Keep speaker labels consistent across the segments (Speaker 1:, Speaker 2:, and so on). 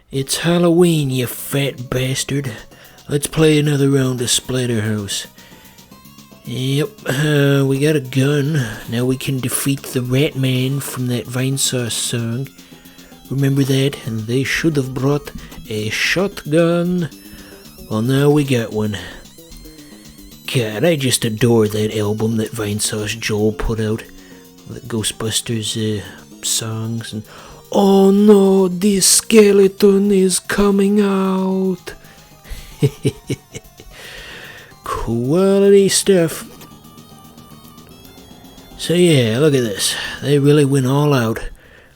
Speaker 1: It's Halloween, you fat bastard. Let's play another round of Splatterhouse. Yep, we got a gun. Now we can defeat the Rat Man from that Vine Sauce song. Remember that? And they should have brought a shotgun. Well, now we got one. God, I just adore that album that Vine Sauce Joel put out. The Ghostbusters songs. And oh no, the skeleton is coming out. Quality stuff. So yeah, look at this. They really went all out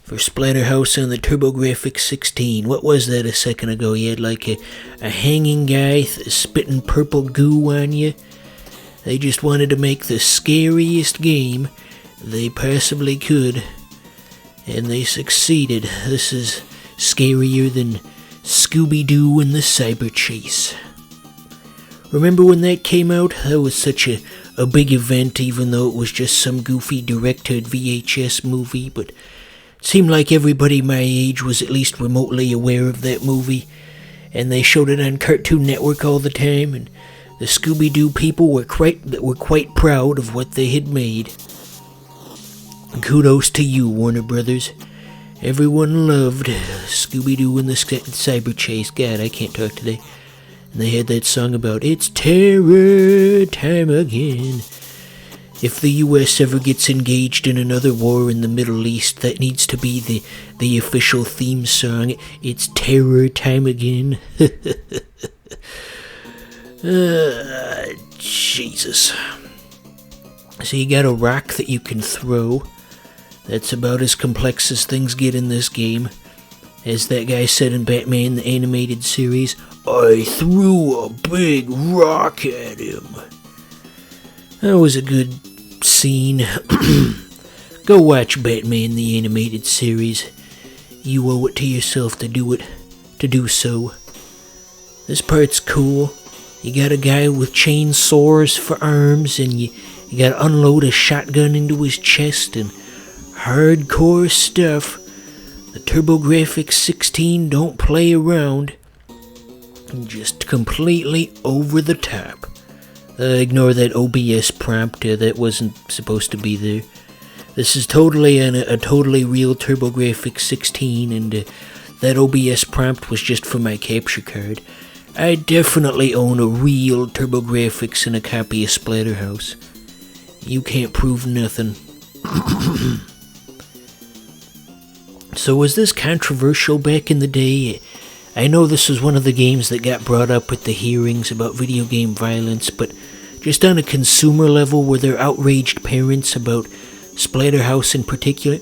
Speaker 1: for Splatterhouse on the TurboGrafx 16. What was that a second ago? You had like a hanging guy spitting purple goo on you. They just wanted to make the scariest game they possibly could. And they succeeded. This is scarier than Scooby-Doo and the Cyber Chase. Remember when that came out? That was such a big event, even though it was just some goofy directed VHS movie, but it seemed like everybody my age was at least remotely aware of that movie, and they showed it on Cartoon Network all the time, and the Scooby-Doo people were quite proud of what they had made. Kudos to you, Warner Brothers. Everyone loved Scooby-Doo and the Cyber Chase. God, I can't talk today. And they had that song about, it's terror time again. If the U.S. ever gets engaged in another war in the Middle East, that needs to be the official theme song. It's terror time again. Jesus. So you got a rock that you can throw. That's about as complex as things get in this game. As that guy said in Batman the Animated Series, I threw a big rock at him. That was a good scene. Go watch Batman the Animated Series. You owe it to yourself to do so. This part's cool. You got a guy with chainsaws for arms, and you gotta unload a shotgun into his chest, and hardcore stuff. The TurboGrafx 16 don't play around. Just completely over the top. Ignore that OBS prompt, that wasn't supposed to be there. This is totally a totally real TurboGrafx 16, and that OBS prompt was just for my capture card. I definitely own a real TurboGrafx and a copy of Splatterhouse. You can't prove nothing. So was this controversial back in the day? I know this was one of the games that got brought up at the hearings about video game violence, but just on a consumer level, were there outraged parents about Splatterhouse in particular?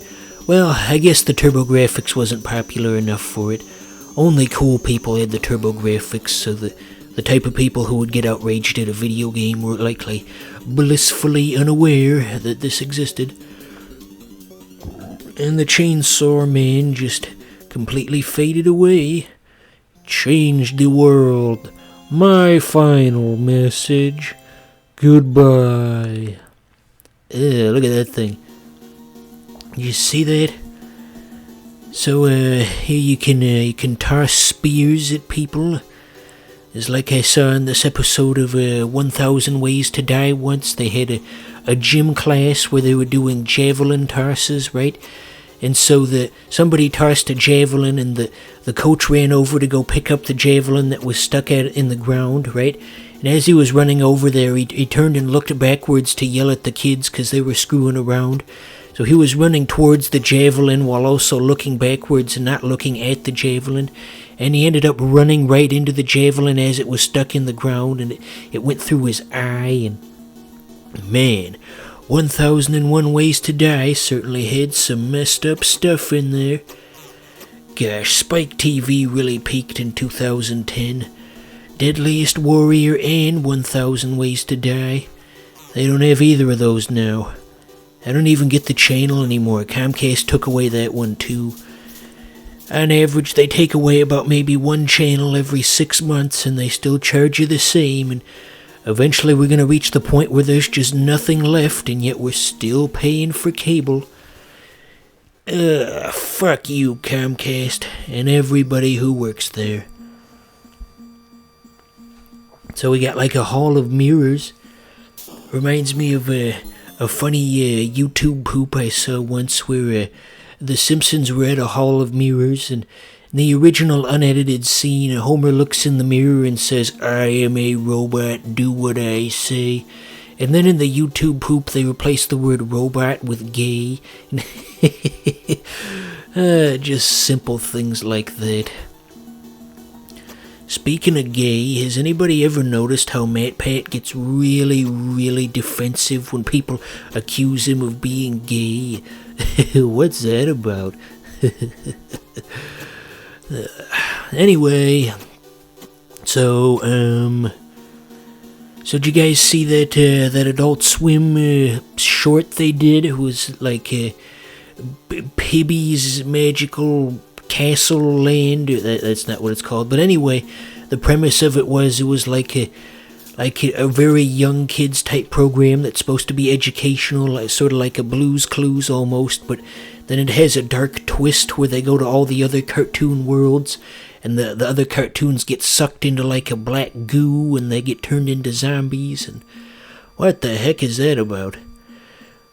Speaker 1: Well, I guess the TurboGrafx wasn't popular enough for it. Only cool people had the TurboGrafx, so the type of people who would get outraged at a video game were likely blissfully unaware that this existed. And the Chainsaw Man just completely faded away. Changed the world. My final message. Goodbye. Look at that thing. You see that? So here you can toss spears at people. It's like I saw in this episode of 1000 Ways to Die once. They had a gym class where they were doing javelin tosses, right? And so somebody tossed a javelin, and the coach ran over to go pick up the javelin that was stuck in the ground, right? And as he was running over there, he turned and looked backwards to yell at the kids because they were screwing around. So he was running towards the javelin while also looking backwards and not looking at the javelin. And he ended up running right into the javelin as it was stuck in the ground, and it went through his eye. And man, 1001 Ways to Die certainly had some messed up stuff in there. Gosh, Spike TV really peaked in 2010. Deadliest Warrior and 1000 Ways to Die. They don't have either of those now. I don't even get the channel anymore. Comcast took away that one too. On average, they take away about maybe one channel every 6 months, and they still charge you the same, and eventually we're gonna reach the point where there's just nothing left, and yet we're still paying for cable. Fuck you, Comcast, and everybody who works there. So we got like a hall of mirrors. Reminds me of a funny YouTube poop I saw once where the Simpsons were at a hall of mirrors, and in the original unedited scene, Homer looks in the mirror and says, "I am a robot, do what I say." And then in the YouTube poop, they replace the word robot with gay. Just simple things like that. Speaking of gay, has anybody ever noticed how Matt Pat gets really, really defensive when people accuse him of being gay? What's that about? Anyway, so did you guys see that Adult Swim short they did? It was like Pibby's Magical Castle Land. That's not what it's called, but anyway, the premise of it was like a very young kids type program that's supposed to be educational, sort of like a Blue's Clues almost, but then it has a dark twist where they go to all the other cartoon worlds, and the other cartoons get sucked into like a black goo, and they get turned into zombies, and what the heck is that about?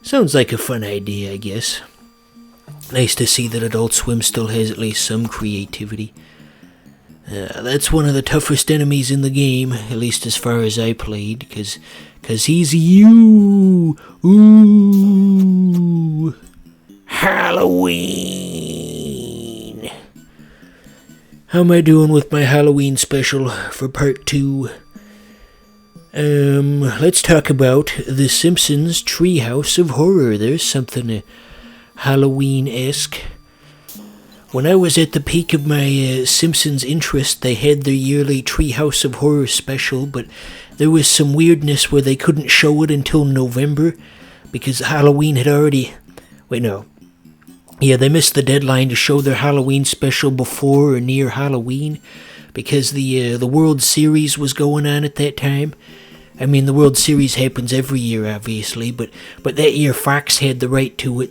Speaker 1: Sounds like a fun idea, I guess. Nice to see that Adult Swim still has at least some creativity. That's one of the toughest enemies in the game, at least as far as I played, cause he's you! Ooh! Halloween! How am I doing with my Halloween special for part 2? Let's talk about The Simpsons Treehouse of Horror. There's something Halloween-esque. When I was at the peak of my Simpsons interest, they had their yearly Treehouse of Horror special, but there was some weirdness where they couldn't show it until November, because Halloween had already... Wait, no. Yeah, they missed the deadline to show their Halloween special before or near Halloween, because the World Series was going on at that time. I mean, the World Series happens every year, obviously, but that year Fox had the rights to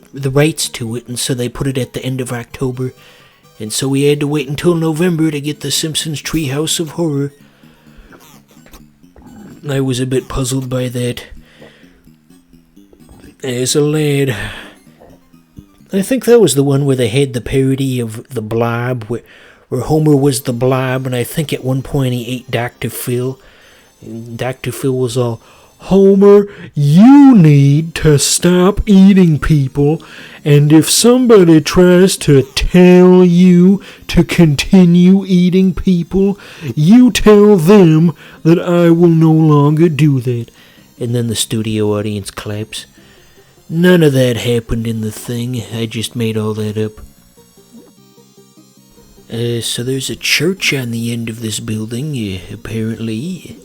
Speaker 1: it, and so they put it at the end of October, and so we had to wait until November to get the Simpsons Treehouse of Horror. I was a bit puzzled by that. As a lad, I think that was the one where they had the parody of the Blob, where Homer was the Blob, and I think at one point he ate Dr. Phil. Dr. Phil was all, "Homer, you need to stop eating people, and if somebody tries to tell you to continue eating people, you tell them that I will no longer do that." And then the studio audience claps. None of that happened in the thing. I just made all that up. So there's a church on the end of this building, apparently.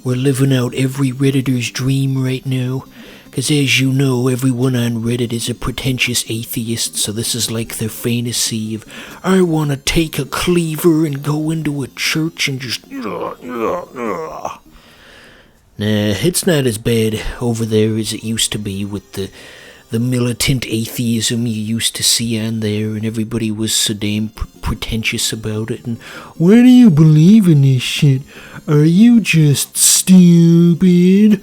Speaker 1: We're living out every Redditor's dream right now, because as you know, everyone on Reddit is a pretentious atheist, so this is like their fantasy of, I want to take a cleaver and go into a church and just... Nah, it's not as bad over there as it used to be with the militant atheism you used to see on there, and everybody was so damn pretentious about it. And why do you believe in this shit? Are you just stupid?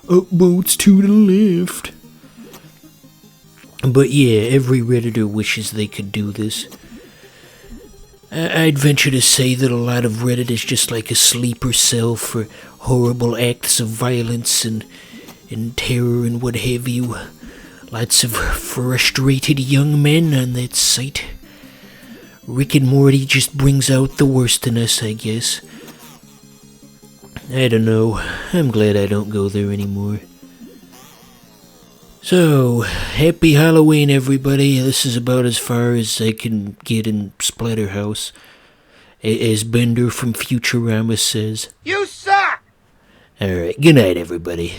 Speaker 1: Upvotes to the left. But yeah, every Redditor wishes they could do this. I'd venture to say that a lot of Reddit is just like a sleeper cell for horrible acts of violence and terror and what have you. Lots of frustrated young men on that site. Rick and Morty just brings out the worst in us, I guess. I don't know. I'm glad I don't go there anymore. So, happy Halloween, everybody. This is about as far as I can get in Splatterhouse. As Bender from Futurama says.
Speaker 2: You suck!
Speaker 1: Alright, good night, everybody.